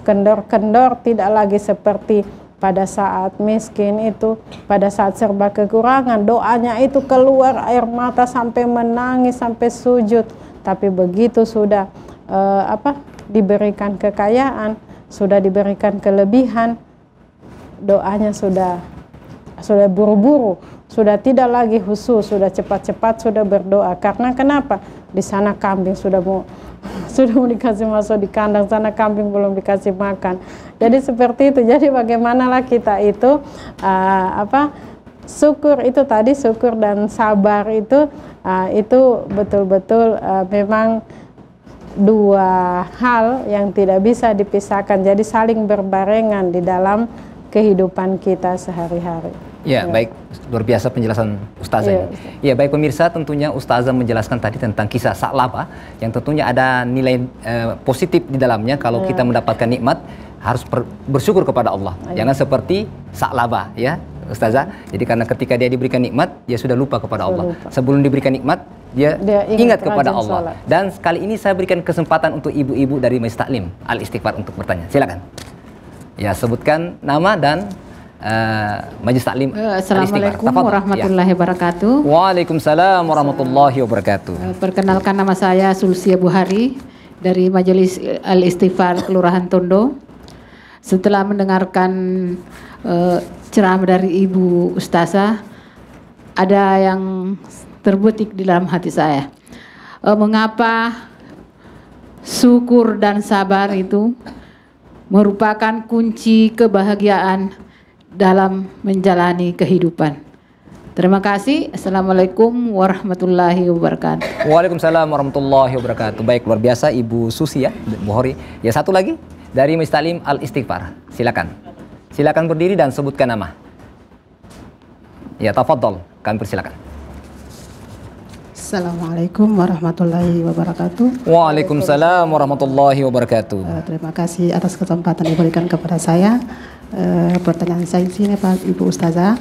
kendor-kendor, tidak lagi seperti pada saat miskin itu, pada saat serba kekurangan, doanya itu keluar air mata sampai menangis, sampai sujud. Tapi begitu sudah diberikan kekayaan, sudah diberikan kelebihan, doanya sudah buru-buru, sudah tidak lagi khusus, sudah cepat-cepat sudah berdoa. Karena kenapa? Di sana kambing sudah mau dikasih masuk di kandang, sana kambing belum dikasih makan. Jadi seperti itu. Jadi bagaimanalah kita itu syukur itu tadi, syukur dan sabar itu betul-betul memang dua hal yang tidak bisa dipisahkan. Jadi saling berbarengan di dalam kehidupan kita sehari-hari. Ya, baik, luar biasa penjelasan Ustazah. Ya, baik pemirsa, tentunya Ustazah menjelaskan tadi tentang kisah Sa'labah yang tentunya ada nilai positif di dalamnya. Kalau kita mendapatkan nikmat harus bersyukur kepada Allah. Jangan seperti Sa'labah, ya Ustazah. Jadi karena ketika dia diberikan nikmat, dia sudah lupa kepada Allah. Sebelum diberikan nikmat, dia ingat kepada Allah. Sholat. Dan kali ini saya berikan kesempatan untuk ibu-ibu dari Majelis Taklim Al-Istighfar untuk bertanya. Silakan. Ya, sebutkan nama dan Majelis Taklim. Assalamualaikum warahmatullahi wabarakatuh. Waalaikumsalam warahmatullahi wabarakatuh. Perkenalkan, nama saya Sulsia Buhari dari Majelis Al-Istighfar Kelurahan Tondo. Setelah mendengarkan ceramah dari Ibu Ustazah, ada yang terbetik di dalam hati saya. Mengapa syukur dan sabar itu merupakan kunci kebahagiaan dalam menjalani kehidupan. Terima kasih. Assalamualaikum warahmatullahi wabarakatuh. Waalaikumsalam warahmatullahi wabarakatuh. Baik, luar biasa Ibu Susi ya, Buhari. Ya, satu lagi dari Majelis Taklim Al-Istighfar. Silakan. Silakan berdiri dan sebutkan nama. Ya, tafadhol. Kami persilakan. Assalamualaikum warahmatullahi wabarakatuh. Waalaikumsalam warahmatullahi wabarakatuh. Terima kasih atas kesempatan diberikan kepada saya. Pertanyaan saya di sini Pak Ibu Ustazah,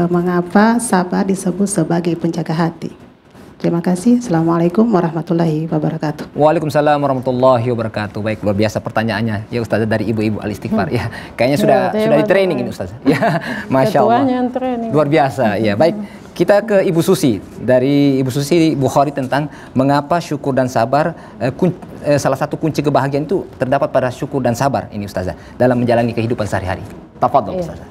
mengapa sabar disebut sebagai penjaga hati? Terima kasih. Assalamualaikum warahmatullahi wabarakatuh. Waalaikumsalam warahmatullahi wabarakatuh. Baik, luar biasa pertanyaannya ya Ustazah dari ibu-ibu Al-Istighfar. Ya, kayaknya sudah di training ini Ustazah. Ya, Masya Allah. Luar biasa. Ya, baik. Kita ke Ibu Susi, dari Ibu Susi Bukhari tentang mengapa syukur dan sabar, salah satu kunci kebahagiaan itu terdapat pada syukur dan sabar ini Ustazah dalam menjalani kehidupan sehari-hari. Tafadhol Ustazah.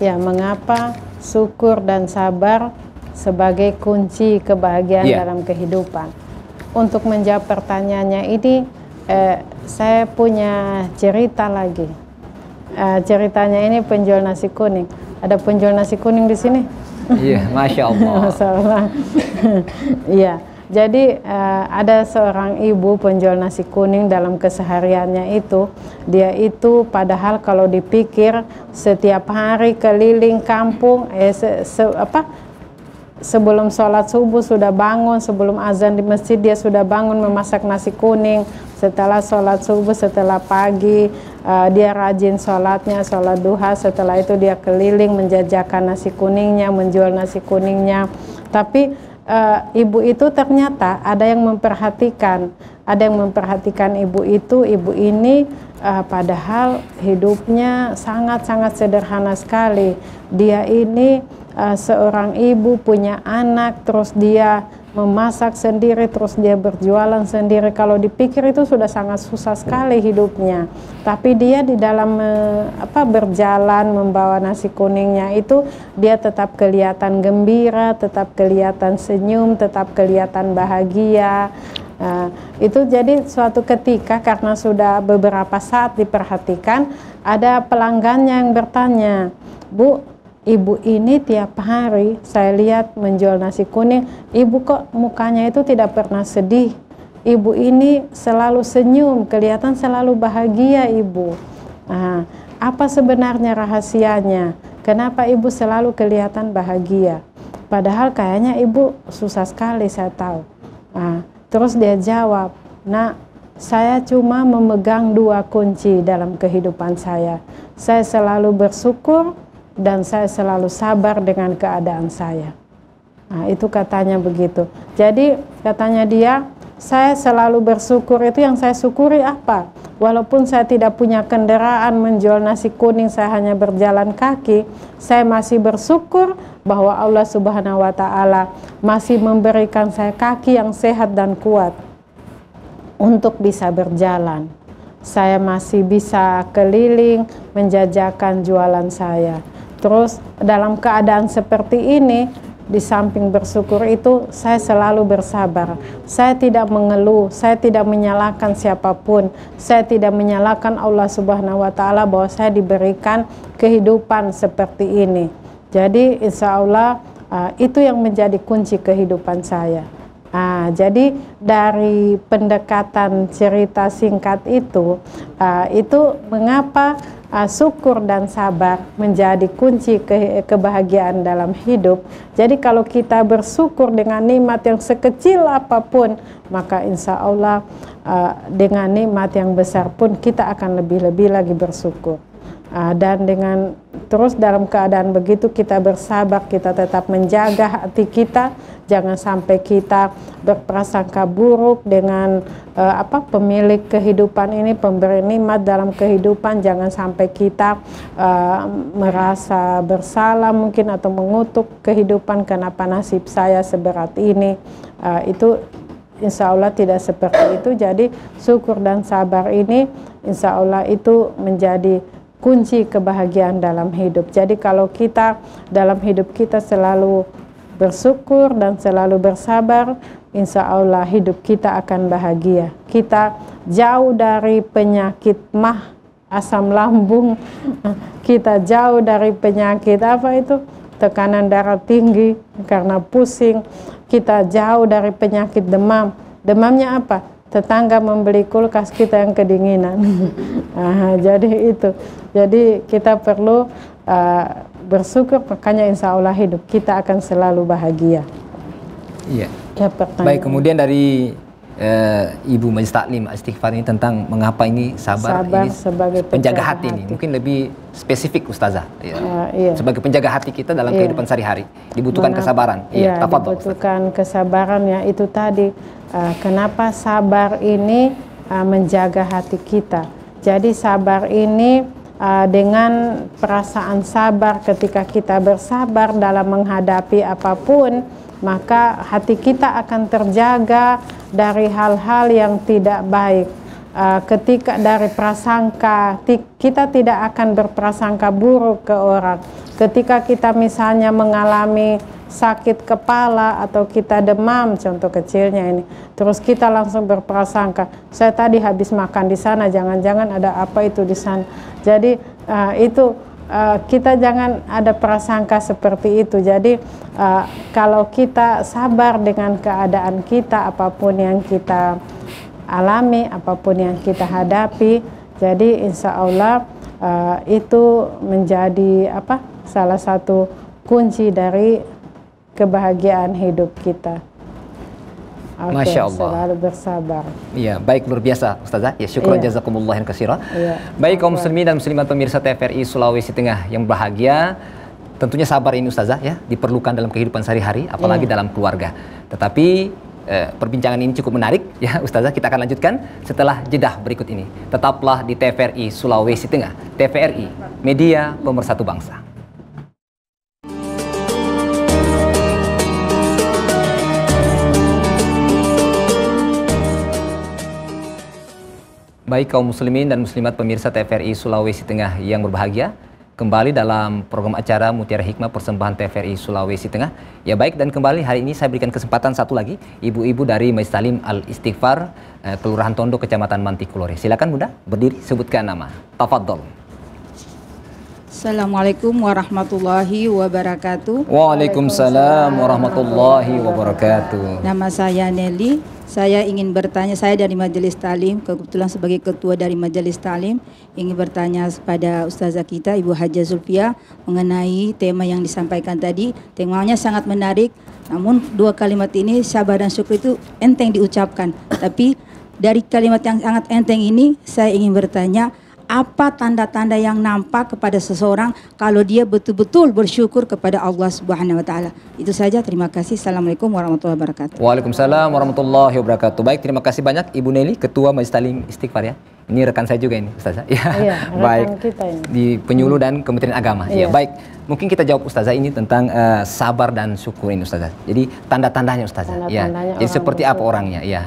Ya, mengapa syukur dan sabar sebagai kunci kebahagiaan dalam kehidupan? Untuk menjawab pertanyaannya ini, saya punya cerita lagi. Ceritanya ini penjual nasi kuning. Ada penjual nasi kuning di sini? Iya, Masya Allah. Masalah. Iya, jadi ada seorang ibu penjual nasi kuning dalam kesehariannya itu, dia itu padahal kalau dipikir setiap hari keliling kampung, sebelum sholat subuh sudah bangun, sebelum azan di masjid dia sudah bangun memasak nasi kuning. Setelah sholat subuh, setelah pagi, dia rajin sholatnya, sholat duha. Setelah itu dia keliling menjajakan nasi kuningnya, menjual nasi kuningnya. Tapi ibu itu ternyata ada yang memperhatikan. Ada yang memperhatikan ibu itu. Ibu ini padahal hidupnya sangat-sangat sederhana sekali. Dia ini seorang ibu punya anak, terus dia memasak sendiri, terus dia berjualan sendiri. Kalau dipikir itu sudah sangat susah sekali hidupnya. Tapi dia di dalam berjalan membawa nasi kuningnya itu, dia tetap kelihatan gembira, tetap kelihatan senyum, tetap kelihatan bahagia. Itu jadi suatu ketika karena sudah beberapa saat diperhatikan, ada pelanggannya yang bertanya, "Bu, ibu ini tiap hari saya lihat menjual nasi kuning, ibu kok mukanya itu tidak pernah sedih? Ibu ini selalu senyum, kelihatan selalu bahagia ibu. Apa sebenarnya rahasianya? Kenapa ibu selalu kelihatan bahagia? Padahal kayaknya ibu susah sekali, saya tahu." Terus dia jawab, "Nak, saya cuma memegang 2 kunci dalam kehidupan saya. Saya selalu bersyukur dan saya selalu sabar dengan keadaan saya." Itu katanya begitu. Jadi katanya dia, saya selalu bersyukur. Itu yang saya syukuri apa? Walaupun saya tidak punya kendaraan menjual nasi kuning, saya hanya berjalan kaki, saya masih bersyukur bahwa Allah Subhanahu wa Ta'ala masih memberikan saya kaki yang sehat dan kuat untuk bisa berjalan. Saya masih bisa keliling menjajakan jualan saya. Terus dalam keadaan seperti ini, di samping bersyukur itu, saya selalu bersabar. Saya tidak mengeluh, saya tidak menyalahkan siapapun. Saya tidak menyalahkan Allah Subhanahu wa Ta'ala bahwa saya diberikan kehidupan seperti ini. Jadi insya Allah itu yang menjadi kunci kehidupan saya. Jadi dari pendekatan cerita singkat itu mengapa syukur dan sabar menjadi kunci kebahagiaan dalam hidup. Jadi kalau kita bersyukur dengan nikmat yang sekecil apapun, maka insya Allah dengan nikmat yang besar pun kita akan lebih-lebih lagi bersyukur. Dan dengan terus dalam keadaan begitu kita bersabar, kita tetap menjaga hati kita, jangan sampai kita berprasangka buruk dengan pemilik kehidupan ini, pemberi nikmat dalam kehidupan. Jangan sampai kita merasa bersalah mungkin atau mengutuk kehidupan, kenapa nasib saya seberat ini. Itu insya Allah tidak seperti itu. Jadi syukur dan sabar ini insya Allah itu menjadi kunci kebahagiaan dalam hidup. Jadi kalau kita dalam hidup kita selalu bersyukur dan selalu bersabar, insya Allah hidup kita akan bahagia. Kita jauh dari penyakit asam lambung, kita jauh dari penyakit tekanan darah tinggi karena pusing, kita jauh dari penyakit demam. Demamnya apa? Tetangga membeli kulkas kita yang kedinginan. Jadi itu. Jadi kita perlu bersyukur, makanya insya Allah hidup kita akan selalu bahagia. Iya. Baik, kemudian dari Ibu Majelis Taklim Istighfar ini tentang mengapa ini sabar ini sebagai penjaga hati ini. Mungkin lebih spesifik Ustazah. Iya. Sebagai penjaga hati kita dalam kehidupan sehari-hari dibutuhkan kesabaran. Iya, dibutuhkan kesabaran ya itu tadi. Kenapa sabar ini menjaga hati kita? Jadi sabar ini dengan perasaan sabar, ketika kita bersabar dalam menghadapi apapun, maka hati kita akan terjaga dari hal-hal yang tidak baik. Ketika dari prasangka, kita tidak akan berprasangka buruk ke orang. Ketika kita misalnya mengalami sakit kepala atau kita demam, contoh kecilnya ini, terus kita langsung berprasangka, saya tadi habis makan di sana, jangan-jangan ada apa itu di sana. Jadi kita jangan ada prasangka seperti itu. Jadi kalau kita sabar dengan keadaan kita, apapun yang kita alami, apapun yang kita hadapi, jadi insya Allah itu menjadi salah satu kunci dari kebahagiaan hidup kita. Masya Allah. Selalu bersabar. Iya, baik, luar biasa Ustazah. Ya, syukran jazakumullah katsira. Baik kaum muslimin dan muslimat pemirsa TVRI Sulawesi Tengah yang bahagia, tentunya sabar ini Ustazah ya diperlukan dalam kehidupan sehari-hari, apalagi dalam keluarga. Tetapi perbincangan ini cukup menarik ya Ustazah, kita akan lanjutkan setelah jedah berikut ini. Tetaplah di TVRI Sulawesi Tengah. TVRI, media pemersatu bangsa. Baik kaum muslimin dan muslimat pemirsa TVRI Sulawesi Tengah yang berbahagia, kembali dalam program acara Mutiara Hikmah persembahan TVRI Sulawesi Tengah. Ya baik, dan kembali hari ini saya berikan kesempatan satu lagi, ibu-ibu dari Majelis Talim Al-Istighfar, Kelurahan Tondo, Kecamatan Mantikulore. Silakan Bunda, berdiri, sebutkan nama. Tafadhol. Assalamualaikum warahmatullahi wabarakatuh. Waalaikumsalam warahmatullahi wabarakatuh. Nama saya Nelly. Saya ingin bertanya, saya dari Majelis Talim, kebetulan sebagai ketua dari Majelis Talim, ingin bertanya kepada Ustazah kita, Ibu Hajah Zulfia, mengenai tema yang disampaikan tadi. Temanya sangat menarik, namun dua kalimat ini, sabar dan syukur itu enteng diucapkan. Tapi dari kalimat yang sangat enteng ini, saya ingin bertanya, apa tanda-tanda yang nampak kepada seseorang kalau dia betul-betul bersyukur kepada Allah Subhanahu wa taala? Itu saja, terima kasih. Assalamualaikum warahmatullahi wabarakatuh. Waalaikumsalam warahmatullahi wabarakatuh. Baik, terima kasih banyak Ibu Nelly, Ketua Majelis Talim Istighfar ya. Ini rekan saya juga ini, Ustazah. Ya, Iya, baik. rekan kita ini. Di penyuluh dan Kementerian Agama. Ya, Iya. baik. Mungkin kita jawab Ustazah ini tentang sabar dan syukur ini, Ustazah. Jadi tanda-tandanya Ustazah. Ya. Tanda-tandanya Jadi orang seperti apa bersyukur. orangnya? Ya.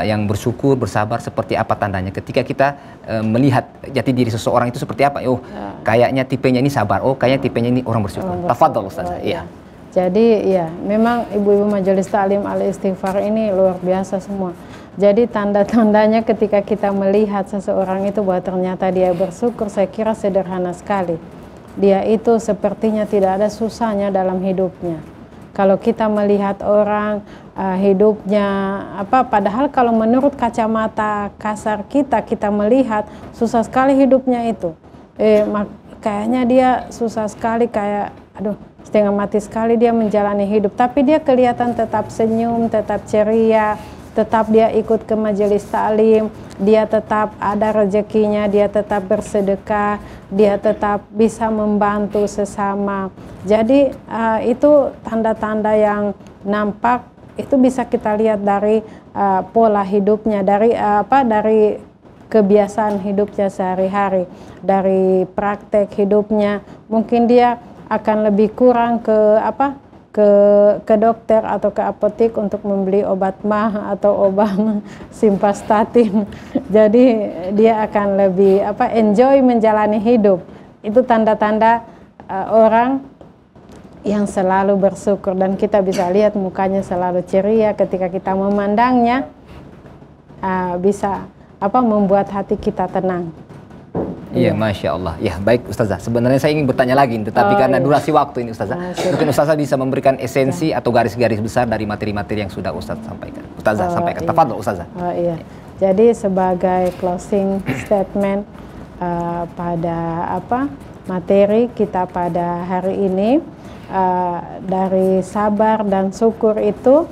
Yang bersyukur, bersabar, seperti apa tandanya? Ketika kita melihat jati diri seseorang itu seperti apa? Oh, kayaknya tipenya ini sabar. Oh, kayaknya tipenya ini orang bersyukur. Tafadhol Ustazah. Oh, Iya. Jadi ya, memang ibu-ibu Majelis Talim Al-Istighfar ini luar biasa semua. Jadi tanda-tandanya ketika kita melihat seseorang itu bahwa ternyata dia bersyukur, saya kira sederhana sekali. Dia itu sepertinya tidak ada susahnya dalam hidupnya. Kalau kita melihat orang hidupnya padahal kalau menurut kacamata kasar kita melihat susah sekali hidupnya itu. Kayaknya dia susah sekali, kayak aduh setengah mati sekali dia menjalani hidup, tapi dia kelihatan tetap senyum, tetap ceria, tetap dia ikut ke majelis taklim, dia tetap ada rezekinya, dia tetap bersedekah, dia tetap bisa membantu sesama. Jadi itu tanda-tanda yang nampak, itu bisa kita lihat dari pola hidupnya, dari dari kebiasaan hidupnya sehari-hari, dari praktek hidupnya. Mungkin dia akan lebih kurang ke dokter atau ke apotek untuk membeli obat mah atau obat simvastatin. Jadi dia akan lebih enjoy menjalani hidup. Itu tanda-tanda orang yang selalu bersyukur, dan kita bisa lihat mukanya selalu ceria ketika kita memandangnya, bisa membuat hati kita tenang. Iya, Masya Allah. Ya, baik Ustazah. Sebenarnya saya ingin bertanya lagi, tetapi karena durasi waktu ini Ustazah, mungkin Ustazah bisa memberikan esensi atau garis-garis besar dari materi-materi yang sudah Ustazah sampaikan. Ustazah sampaikan. Tafadhol Ustazah. Iya. Jadi sebagai closing statement pada materi kita pada hari ini, dari sabar dan syukur itu,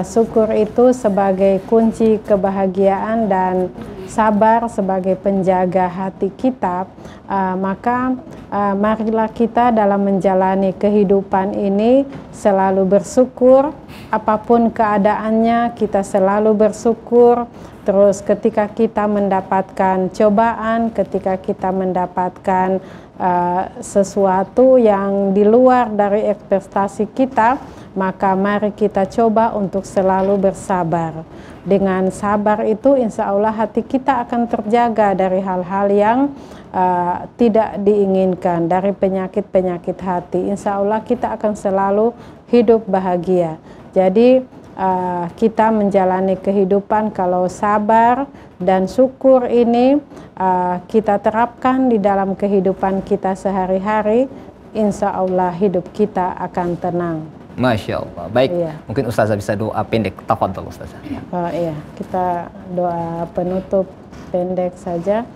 syukur itu sebagai kunci kebahagiaan dan sabar sebagai penjaga hati kita, maka marilah kita dalam menjalani kehidupan ini selalu bersyukur, apapun keadaannya kita selalu bersyukur. Terus ketika kita mendapatkan cobaan, ketika kita mendapatkan sesuatu yang di luar dari ekspektasi kita, maka mari kita coba untuk selalu bersabar. Dengan sabar itu insya Allah hati kita akan terjaga dari hal-hal yang tidak diinginkan, dari penyakit-penyakit hati. Insya Allah kita akan selalu hidup bahagia. Jadi kita menjalani kehidupan kalau sabar dan syukur ini kita terapkan di dalam kehidupan kita sehari-hari, insya Allah hidup kita akan tenang. Masya Allah. Baik, Iya. mungkin Ustazah bisa doa pendek. Tafadhol Ustazah. Iya, kita doa penutup pendek saja.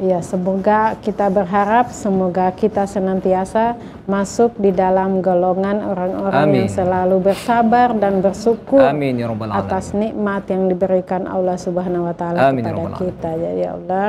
Ya, semoga kita berharap, semoga kita senantiasa masuk di dalam golongan orang-orang yang selalu bersabar dan bersyukur Amin ya rabbal alamin. atas nikmat yang diberikan Allah Subhanahu wa taala Amin ya kepada rabbal kita. Jadi ya Allah,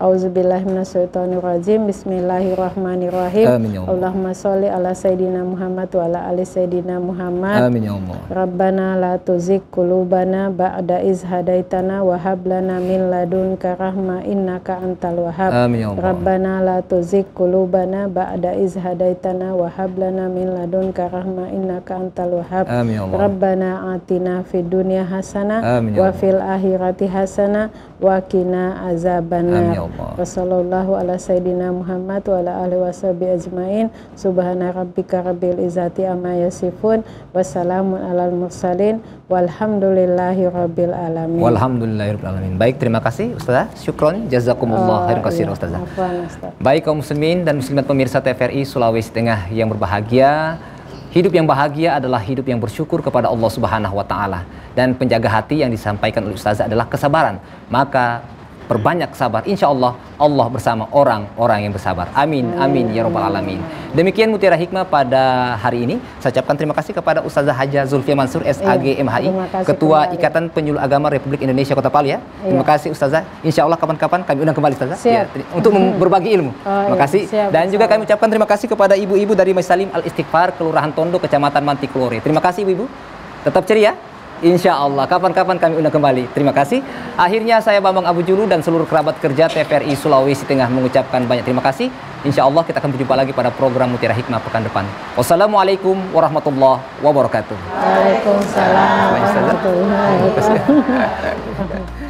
auzubillahi minasyaitonirrajim. Bismillahirrahmanirrahim. Amin ya Allah. Allahumma sholli ala sayidina Muhammad wa ala ali sayidina Muhammad. Amin ya Allah. Rabbana la tuzigh qulubana ba'da iz hadaitana wa hab lana min ladunka rahmah innaka antal wahhab. Amin ya Allah. Rabbana la tuzigh qulubana ba'da iz hadaitana lana wa hab lana min ladunka rahmah innaka antal wahhab. Amin ya Allah. Rabbana atina fid dunya hasanah Amin ya wa Allah. fil akhirati hasanah wa qina Amin azabannar. ya Allah. Wa sallallahu ala sayyidina Muhammad wa ala alihi washabihi ajmain. Subhana rabbika rabbil izzati amma yasifun wa salamun alal mursalin walhamdulillahi rabbil alamin. Walhamdulillahirabbil alamin. Baik, terima kasih Ustazah. Syukron, jazakumullah khairan katsira Ustazah. Afwan, Ustaz. Baik kaum muslimin dan muslimat pemirsa TVRI Sulawesi Tengah yang berbahagia, hidup yang bahagia adalah hidup yang bersyukur kepada Allah Subhanahu wa taala. Dan penjaga hati yang disampaikan oleh Ustazah adalah kesabaran. Maka perbanyak sabar, insya Allah Allah bersama orang-orang yang bersabar. Amin, amin ya rabbal alamin. Demikian Mutiara Hikmah pada hari ini. Saya ucapkan terima kasih kepada Ustazah Haja Zulfia Mansur SAG MHI, terima kasih Ketua kembali. Ikatan Penyuluh Agama Republik Indonesia Kota Palu ya. Terima kasih Ustazah. Insya Allah kapan-kapan kami undang kembali Ustazah ya, untuk berbagi ilmu. Terima kasih. Siap, Dan juga siap. kami ucapkan terima kasih kepada ibu-ibu dari Majelis Al Istighfar Kelurahan Tondo, Kecamatan Mantiklore. Terima kasih ibu-ibu. Tetap ceria. Insya Allah kapan-kapan kami undang kembali. Terima kasih. Akhirnya saya Bambang Abu Julu dan seluruh kerabat kerja TVRI Sulawesi Tengah mengucapkan banyak terima kasih. Insya Allah kita akan berjumpa lagi pada program Mutiara Hikmah pekan depan. Wassalamualaikum warahmatullahi wabarakatuh. Waalaikumsalam warahmatullahi wabarakatuh.